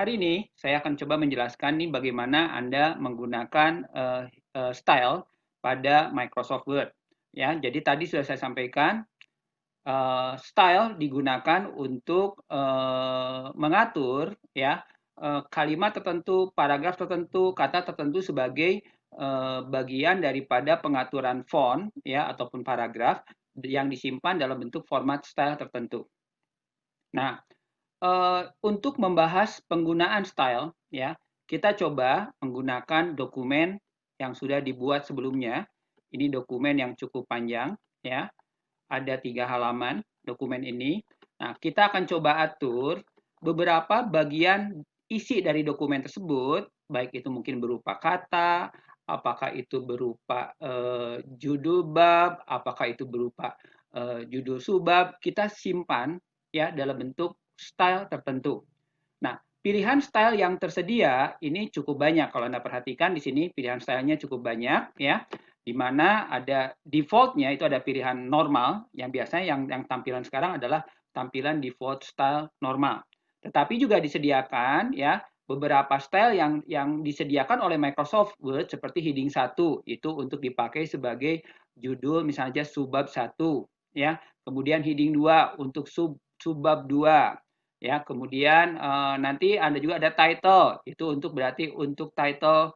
Hari ini saya akan coba menjelaskan nih bagaimana Anda menggunakan style pada Microsoft Word. Ya, jadi tadi sudah saya sampaikan style digunakan untuk mengatur ya kalimat tertentu, paragraf tertentu, kata tertentu sebagai bagian daripada pengaturan font ya ataupun paragraf yang disimpan dalam bentuk format style tertentu. Nah, untuk membahas penggunaan style, ya, kita coba menggunakan dokumen yang sudah dibuat sebelumnya. Ini dokumen yang cukup panjang, ya. Ada 3 halaman dokumen ini. Nah, kita akan coba atur beberapa bagian isi dari dokumen tersebut, baik itu mungkin berupa kata, apakah itu berupa judul bab, apakah itu berupa judul subbab, kita simpan ya dalam bentuk style tertentu. Nah, pilihan style yang tersedia ini cukup banyak. Kalau Anda perhatikan di sini pilihan stylenya cukup banyak ya. Di mana ada defaultnya itu ada pilihan normal yang biasanya yang tampilan sekarang adalah tampilan default style normal. Tetapi juga disediakan ya beberapa style yang disediakan oleh Microsoft Word seperti heading 1 itu untuk dipakai sebagai judul misalnya subbab 1 ya. Kemudian heading 2 untuk subbab 2 ya. Kemudian nanti Anda juga ada title, itu untuk berarti untuk title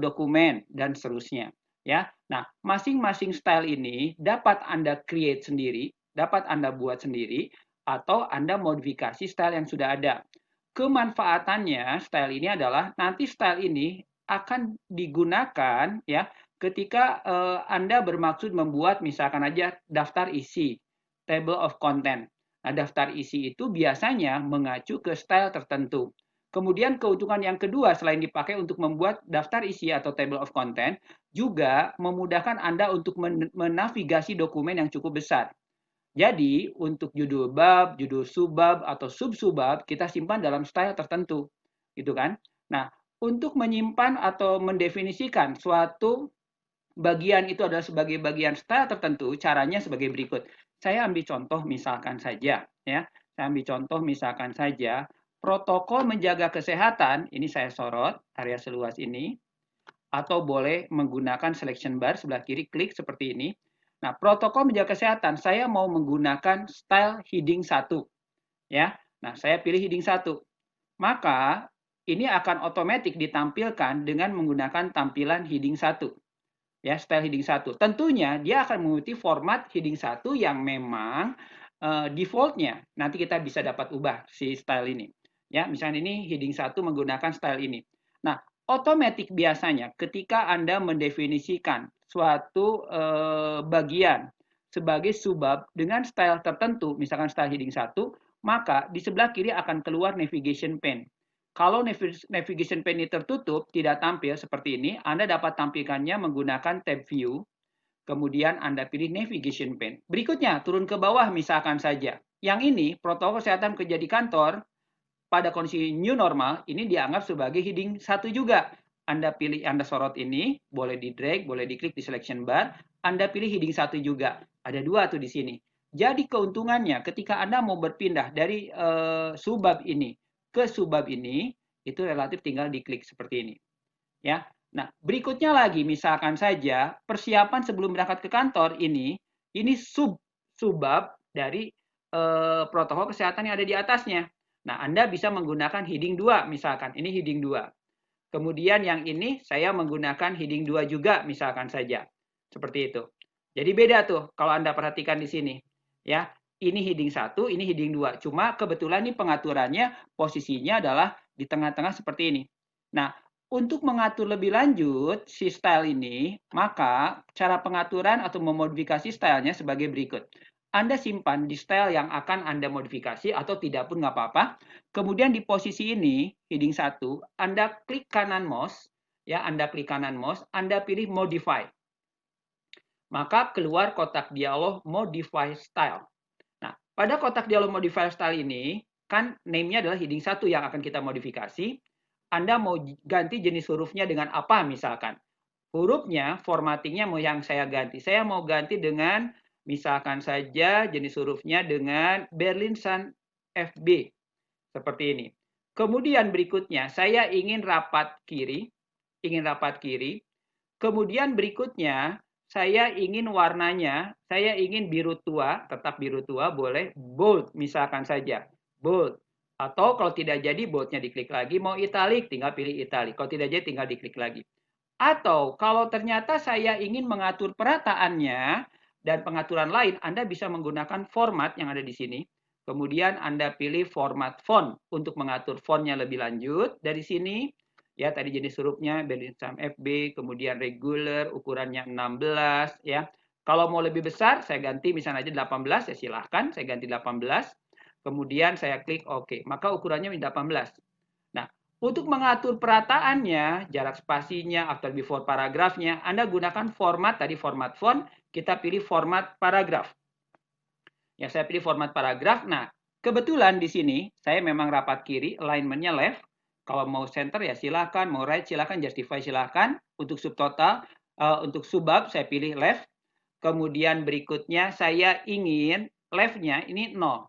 dokumen dan seterusnya ya. Nah, masing-masing style ini dapat Anda create sendiri, dapat Anda buat sendiri atau Anda modifikasi style yang sudah ada. Kemanfaatannya style ini adalah nanti style ini akan digunakan ya ketika Anda bermaksud membuat misalkan aja daftar isi, table of content. Nah, daftar isi itu biasanya mengacu ke style tertentu. Kemudian keuntungan yang kedua selain dipakai untuk membuat daftar isi atau table of content, juga memudahkan Anda untuk menavigasi dokumen yang cukup besar. Jadi, untuk judul bab, judul subbab, atau sub-subbab, kita simpan dalam style tertentu. Gitu kan? Nah, untuk menyimpan atau mendefinisikan suatu bagian itu adalah sebagai bagian style tertentu, caranya sebagai berikut. Saya ambil contoh misalkan saja, ya. Saya ambil contoh misalkan saja, protokol menjaga kesehatan, ini saya sorot, area seluas ini, atau boleh menggunakan selection bar sebelah kiri, klik seperti ini. Nah, protokol menjaga kesehatan, saya mau menggunakan style heading 1. Ya. Nah, saya pilih heading 1. Maka, ini akan otomatis ditampilkan dengan menggunakan tampilan heading 1. Ya, style heading 1. Tentunya dia akan mengikuti format heading 1 yang memang defaultnya. Nanti kita bisa dapat ubah si style ini. Ya, misalnya ini heading 1 menggunakan style ini. Nah, otomatis biasanya ketika Anda mendefinisikan suatu bagian sebagai subbab dengan style tertentu, misalkan style heading 1, maka di sebelah kiri akan keluar navigation pane. Kalau navigation pane ini tertutup, tidak tampil seperti ini, Anda dapat tampilkannya menggunakan tab view, kemudian Anda pilih navigation pane. Berikutnya, turun ke bawah misalkan saja. Yang ini, protokol kesehatan kerja di kantor, pada kondisi new normal, ini dianggap sebagai heading 1 juga. Anda pilih, Anda sorot ini, boleh di drag, boleh diklik di selection bar, Anda pilih heading 1 juga. Ada 2 tuh di sini. Jadi keuntungannya ketika Anda mau berpindah dari subbab ini ke subbab ini, itu relatif tinggal diklik seperti ini. Ya. Nah, berikutnya lagi misalkan saja persiapan sebelum berangkat ke kantor ini subbab dari protokol kesehatan yang ada di atasnya. Nah, Anda bisa menggunakan heading 2 misalkan. Ini heading 2. Kemudian yang ini saya menggunakan heading 2 juga misalkan saja. Seperti itu. Jadi beda tuh kalau Anda perhatikan di sini. Ya, ini heading 1, ini heading 2. Cuma kebetulan ini pengaturannya posisinya adalah di tengah-tengah seperti ini. Nah, untuk mengatur lebih lanjut si style ini, maka cara pengaturan atau memodifikasi stylenya sebagai berikut. Anda simpan di style yang akan Anda modifikasi atau tidak pun nggak apa-apa. Kemudian di posisi ini, heading 1, Anda klik kanan mouse, ya, Anda klik kanan mouse, Anda pilih modify. Maka keluar kotak dialog modify style. Nah, pada kotak dialog modify style ini, kan name-nya adalah heading 1 yang akan kita modifikasi. Anda mau ganti jenis hurufnya dengan apa misalkan. Hurufnya, formattingnya mau yang saya ganti. Saya mau ganti dengan, misalkan saja jenis hurufnya dengan Berlin Sun FB. Seperti ini. Kemudian berikutnya, saya ingin rapat kiri. Kemudian berikutnya, saya ingin warnanya, saya ingin biru tua, tetap biru tua, boleh bold misalkan saja. Bold. Atau kalau tidak jadi, boldnya diklik lagi. Mau italic, tinggal pilih italic. Kalau tidak jadi, tinggal diklik lagi. Atau kalau ternyata saya ingin mengatur perataannya dan pengaturan lain, Anda bisa menggunakan format yang ada di sini. Kemudian Anda pilih format font untuk mengatur fontnya lebih lanjut dari sini. Ya, tadi jenis hurufnya Bellingsham FB, kemudian regular, ukurannya 16 ya. Kalau mau lebih besar, saya ganti misalnya aja 18, ya silahkan, saya ganti 18. Kemudian saya klik OK, maka ukurannya 18. Nah, untuk mengatur perataannya, jarak spasinya, after before paragrafnya, Anda gunakan format, tadi format font, kita pilih format paragraf. Ya, saya pilih format paragraf. Nah, kebetulan di sini, saya memang rapat kiri, alignment-nya left. Kalau mau center ya silakan, mau right silakan, justify silakan. Untuk subtotal, untuk subbab saya pilih left. Kemudian berikutnya saya ingin left-nya ini 0.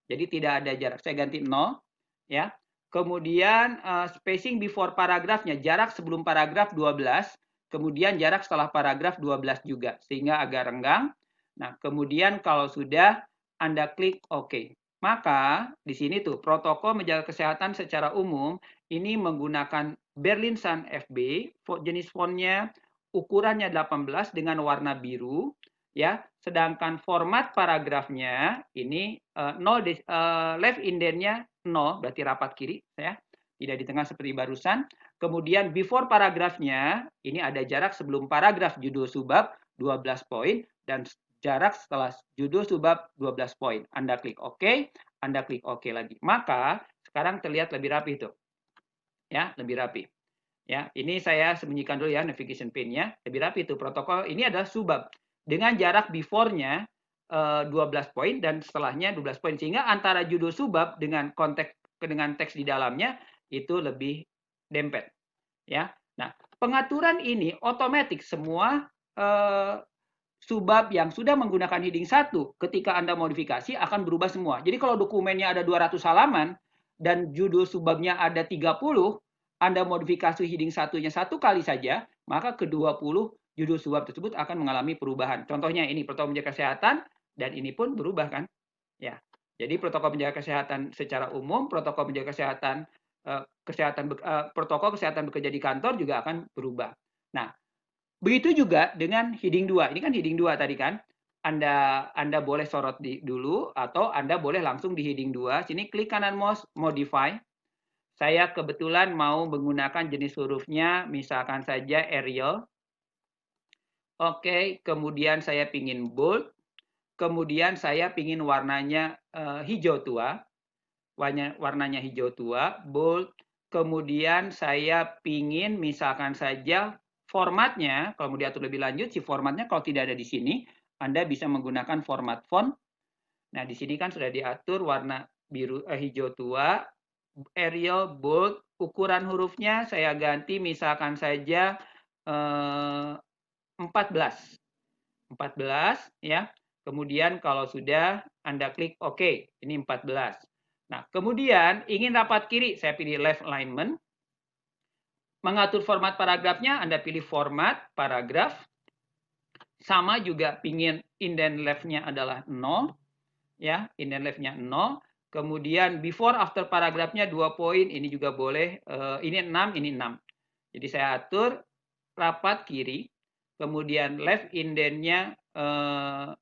Jadi tidak ada jarak. Saya ganti 0 ya. Kemudian spacing before paragrafnya, jarak sebelum paragraf 12, kemudian jarak setelah paragraf 12 juga, sehingga agak renggang. Nah, kemudian kalau sudah Anda klik OK. Maka di sini tuh protokol menjaga kesehatan secara umum ini menggunakan Bellingsham FB, jenis fontnya ukurannya 18 dengan warna biru ya, sedangkan format paragrafnya ini 0 left indentnya 0, berarti rapat kiri ya, tidak di tengah seperti barusan. Kemudian before paragrafnya ini ada jarak sebelum paragraf judul subbab 12 poin dan jarak setelah judul subbab 12 poin. Anda klik OK, Anda klik OK lagi. Maka sekarang terlihat lebih rapi tuh. Ya, lebih rapi. Ya, ini saya sembunyikan dulu ya navigation pane-nya. Lebih rapi itu protokol. Ini adalah subbab dengan jarak before-nya 12 poin dan setelahnya 12 poin, sehingga antara judul subbab dengan konteks dengan teks di dalamnya itu lebih dempet ya. Nah, pengaturan ini otomatis semua subbab yang sudah menggunakan heading 1 ketika Anda modifikasi akan berubah semua. Jadi kalau dokumennya ada 200 halaman dan judul subbabnya ada 30, Anda modifikasi heading 1-nya 1 kali saja, maka ke-20 judul subbab tersebut akan mengalami perubahan. Contohnya ini protokol menjaga kesehatan dan ini pun berubah kan? Ya. Jadi protokol menjaga kesehatan secara umum, protokol menjaga kesehatan protokol kesehatan bekerja di kantor juga akan berubah. Nah, begitu juga dengan heading 2. Ini kan heading 2 tadi kan. Anda boleh sorot dulu atau Anda boleh langsung di heading 2. Sini klik kanan mouse modify. Saya kebetulan mau menggunakan jenis hurufnya misalkan saja Arial. Oke, kemudian saya pingin bold. Kemudian saya pingin warnanya hijau tua. Warnanya hijau tua, bold. Kemudian saya pingin misalkan saja formatnya, kalau mau diatur lebih lanjut, si formatnya kalau tidak ada di sini, Anda bisa menggunakan format font. Nah, di sini kan sudah diatur warna biru hijau tua, Arial, bold, ukuran hurufnya saya ganti misalkan saja 14. 14 ya. Kemudian kalau sudah Anda klik OK, ini 14. Nah, kemudian ingin rapat kiri, saya pilih left alignment. Mengatur format paragrafnya, Anda pilih format paragraf. Sama juga pingin indent left-nya adalah 0. Ya, indent left-nya 0. Kemudian before after paragrafnya 2 poin, ini juga boleh. Ini 6, ini 6. Jadi saya atur rapat kiri. Kemudian left indent-nya 0,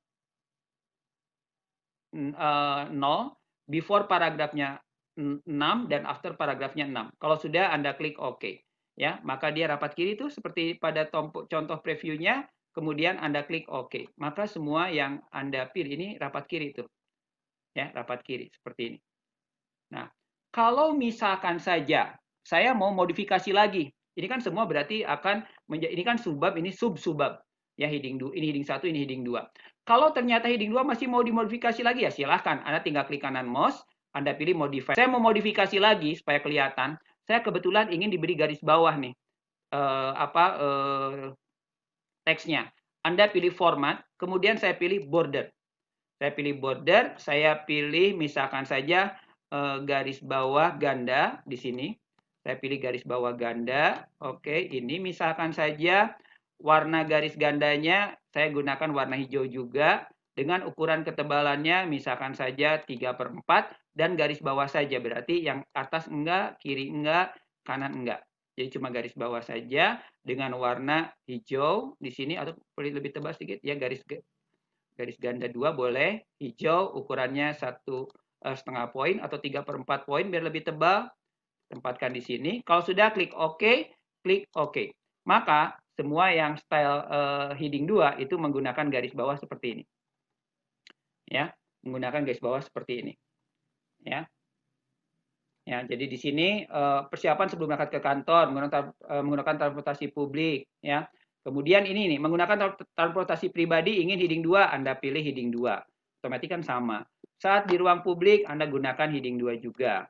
before paragrafnya 6 dan after paragrafnya 6. Kalau sudah Anda klik OK. Ya, maka dia rapat kiri itu seperti pada contoh previewnya, kemudian Anda klik OK. Maka semua yang Anda pilih ini rapat kiri itu. Ya, rapat kiri seperti ini. Nah, kalau misalkan saja saya mau modifikasi lagi. Ini kan semua berarti akan ini kan subbab, ini sub-subbab. Ya, heading 2, ini heading 1, ini heading 2. Kalau ternyata heading 2 masih mau dimodifikasi lagi ya silahkan. Anda tinggal klik kanan mouse, Anda pilih modify. Saya mau modifikasi lagi supaya kelihatan. Saya kebetulan ingin diberi garis bawah nih. Teksnya. Anda pilih format, kemudian saya pilih border. Saya pilih border, saya pilih misalkan saja garis bawah ganda di sini. Saya pilih garis bawah ganda. Oke, ini misalkan saja warna garis gandanya saya gunakan warna hijau juga dengan ukuran ketebalannya misalkan saja 3/4 dan garis bawah saja. Berarti yang atas enggak, kiri enggak, kanan enggak. Jadi cuma garis bawah saja dengan warna hijau di sini atau lebih tebal sedikit ya garis ganda 2 boleh hijau ukurannya 1,5 poin atau 3/4 poin biar lebih tebal. Tempatkan di sini. Kalau sudah klik OK, klik OK. Maka semua yang style heading 2 itu menggunakan garis bawah seperti ini. Ya, menggunakan garis bawah seperti ini. Ya. Ya, jadi di sini persiapan sebelum berangkat ke kantor menggunakan transportasi publik ya. Kemudian ini nih, menggunakan transportasi pribadi ingin heading 2, Anda pilih heading 2. Otomatis kan sama. Saat di ruang publik Anda gunakan heading 2 juga.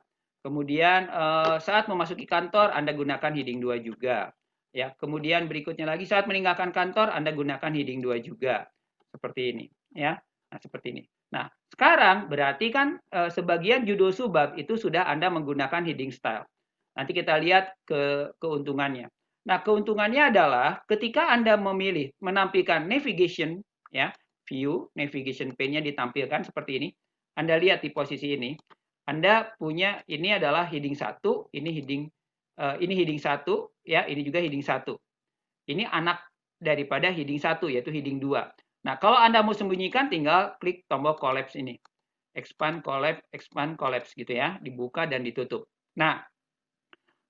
Kemudian saat memasuki kantor Anda gunakan heading 2 juga. Ya, kemudian berikutnya lagi saat meninggalkan kantor Anda gunakan heading 2 juga. Seperti ini, ya. Nah, seperti ini. Nah, sekarang berarti kan sebagian judul subbab itu sudah Anda menggunakan heading style. Nanti kita lihat keuntungannya. Nah, keuntungannya adalah ketika Anda memilih menampilkan navigation, ya, view, navigation pane-nya ditampilkan seperti ini. Anda lihat di posisi ini. Anda punya ini adalah heading 1, ini heading 1, ya, ini juga heading 1. Ini anak daripada heading 1 yaitu heading 2. Nah, kalau Anda mau sembunyikan tinggal klik tombol collapse ini. Expand, collapse gitu ya, dibuka dan ditutup. Nah,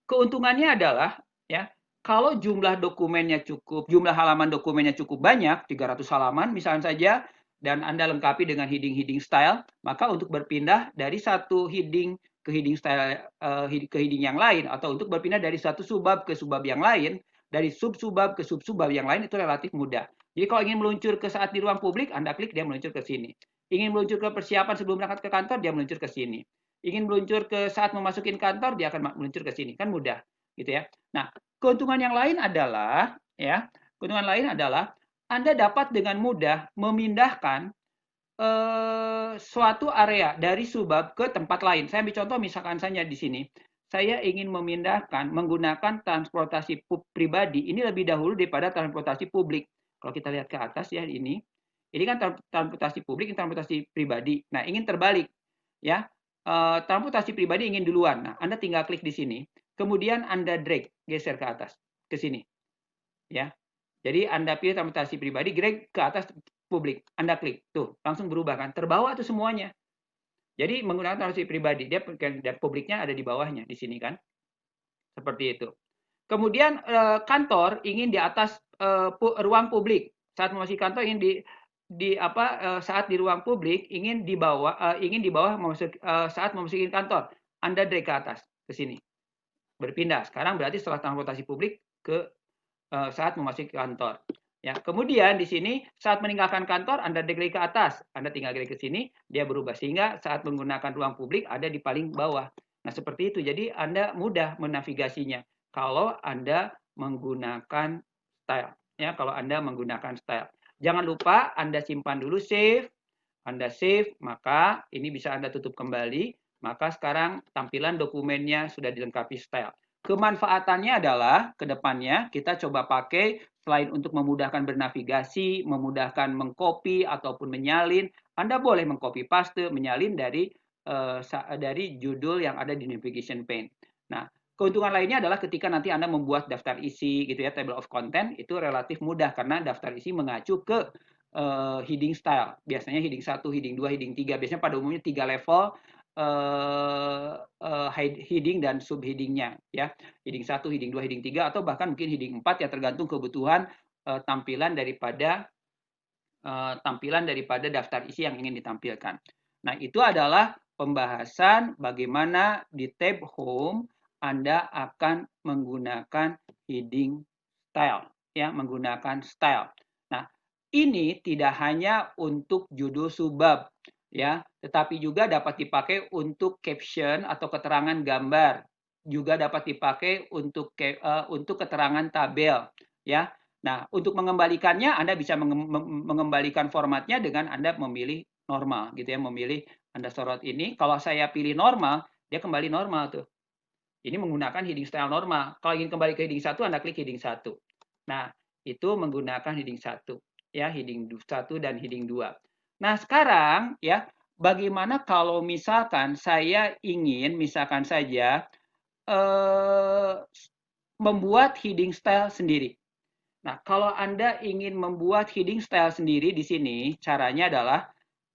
keuntungannya adalah ya, kalau jumlah dokumennya cukup, jumlah halaman dokumennya cukup banyak, 300 halaman misalnya saja, dan Anda lengkapi dengan heading-heading style, maka untuk berpindah dari satu heading ke heading style ke heading yang lain atau untuk berpindah dari satu subbab ke subbab yang lain, dari sub-subbab ke sub-subbab yang lain itu relatif mudah. Jadi kalau ingin meluncur ke saat di ruang publik, Anda klik dia meluncur ke sini. Ingin meluncur ke persiapan sebelum berangkat ke kantor, dia meluncur ke sini. Ingin meluncur ke saat memasukin kantor, dia akan meluncur ke sini. Kan mudah, gitu ya. Nah, keuntungan yang lain adalah ya, keuntungan lain adalah Anda dapat dengan mudah memindahkan suatu area dari subbab ke tempat lain. Saya ambil contoh misalkan saja di sini. Saya ingin memindahkan menggunakan transportasi pribadi ini lebih dahulu daripada transportasi publik. Kalau kita lihat ke atas ya ini kan transportasi publik, ini transportasi pribadi. Nah, ingin terbalik ya. Transportasi pribadi ingin duluan. Nah, Anda tinggal klik di sini, kemudian Anda drag geser ke atas ke sini. Ya. Jadi Anda pilih transportasi pribadi, drag ke atas publik. Anda klik. Tuh, langsung berubah kan. Terbawa tuh semuanya. Jadi menggunakan transportasi pribadi, dia publiknya ada di bawahnya di sini kan. Seperti itu. Kemudian kantor ingin di atas ruang publik. Saat memasuki kantor ingin saat di ruang publik ingin di bawah saat memasuki kantor. Anda drag ke atas ke sini. Berpindah. Sekarang berarti setelah transportasi publik ke saat memasuki kantor. Ya, kemudian di sini saat meninggalkan kantor Anda drag ke atas, Anda tinggal klik ke sini, dia berubah sehingga saat menggunakan ruang publik ada di paling bawah. Nah, seperti itu. Jadi Anda mudah menavigasinya kalau Anda menggunakan style. Ya, kalau Anda menggunakan style. Jangan lupa Anda simpan dulu save. Anda save, maka ini bisa Anda tutup kembali. Maka sekarang tampilan dokumennya sudah dilengkapi style. Kemanfaatannya adalah ke depannya kita coba pakai selain untuk memudahkan bernavigasi, memudahkan mengcopy ataupun menyalin, Anda boleh mengcopy paste, menyalin dari judul yang ada di navigation pane. Nah, keuntungan lainnya adalah ketika nanti Anda membuat daftar isi gitu ya, table of content itu relatif mudah karena daftar isi mengacu ke heading style. Biasanya heading 1, heading 2, heading 3. Biasanya pada umumnya 3 level heading dan subheadingnya ya. Heading 1, heading 2, heading 3 atau bahkan mungkin heading 4 ya tergantung kebutuhan tampilan daripada daftar isi yang ingin ditampilkan. Nah, itu adalah pembahasan bagaimana di tab home Anda akan menggunakan heading style ya, menggunakan style. Nah, ini tidak hanya untuk judul subbab ya, tetapi juga dapat dipakai untuk caption atau keterangan gambar, juga dapat dipakai untuk keterangan tabel ya. Nah, untuk mengembalikannya Anda bisa mengembalikan formatnya dengan Anda memilih normal gitu ya, memilih Anda sorot ini. Kalau saya pilih normal, dia kembali normal tuh. Ini menggunakan heading style normal. Kalau ingin kembali ke heading 1, Anda klik heading 1. Nah, itu menggunakan heading 1. Ya, heading 1 dan heading 2. Nah, sekarang ya, bagaimana kalau misalkan saya ingin, misalkan saja, membuat heading style sendiri. Nah, kalau Anda ingin membuat heading style sendiri di sini, caranya adalah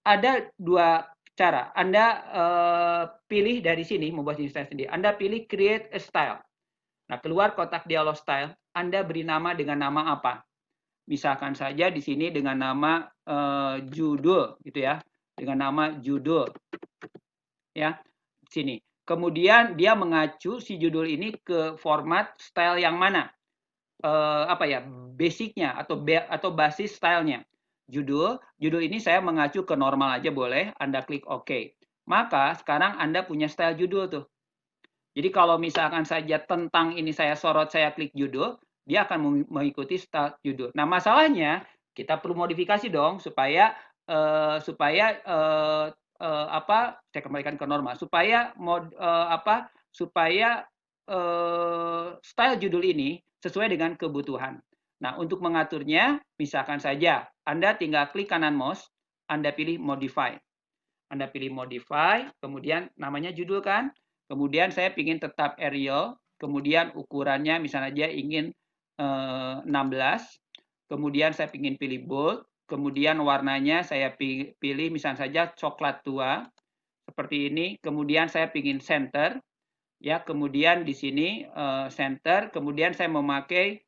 ada dua cara. Anda pilih dari sini membuat heading style sendiri. Anda pilih create a style. Nah, keluar kotak dialog style. Anda beri nama dengan nama apa? Misalkan saja di sini dengan nama judul, gitu ya, dengan nama judul, ya, sini. Kemudian dia mengacu si judul ini ke format style yang mana? Apa ya, basicnya atau basis stylenya. Judul ini saya mengacu ke normal aja boleh, Anda klik OK. Maka sekarang Anda punya style judul tuh. Jadi kalau misalkan saja tentang ini saya sorot, saya klik judul, dia akan mengikuti style judul. Nah, masalahnya kita perlu modifikasi dong supaya apa? Saya kembalikan ke normal supaya supaya style judul ini sesuai dengan kebutuhan. Nah, untuk mengaturnya, misalkan saja Anda tinggal klik kanan mouse, Anda pilih modify. Anda pilih modify, kemudian namanya judul kan, kemudian saya ingin tetap Arial, kemudian ukurannya misalnya aja ingin 16, kemudian saya ingin pilih bold, kemudian warnanya saya pilih misalnya saja coklat tua, seperti ini, kemudian saya ingin center, ya, kemudian di sini center, kemudian saya memakai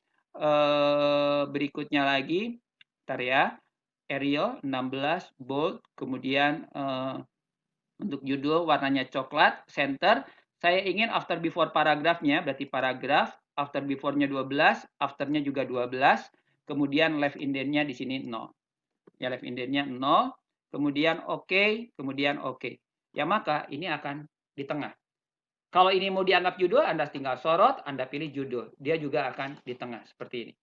berikutnya lagi, bentar ya, Arial 16 bold, kemudian untuk judul warnanya coklat, center. Saya ingin after before paragrafnya, berarti paragraf, after before-nya 12, after-nya juga 12, kemudian left indent-nya di sini 0. Ya, left indent-nya 0, kemudian oke, kemudian oke. Ya, maka ini akan di tengah. Kalau ini mau dianggap judul, Anda tinggal sorot, Anda pilih judul. Dia juga akan di tengah, seperti ini.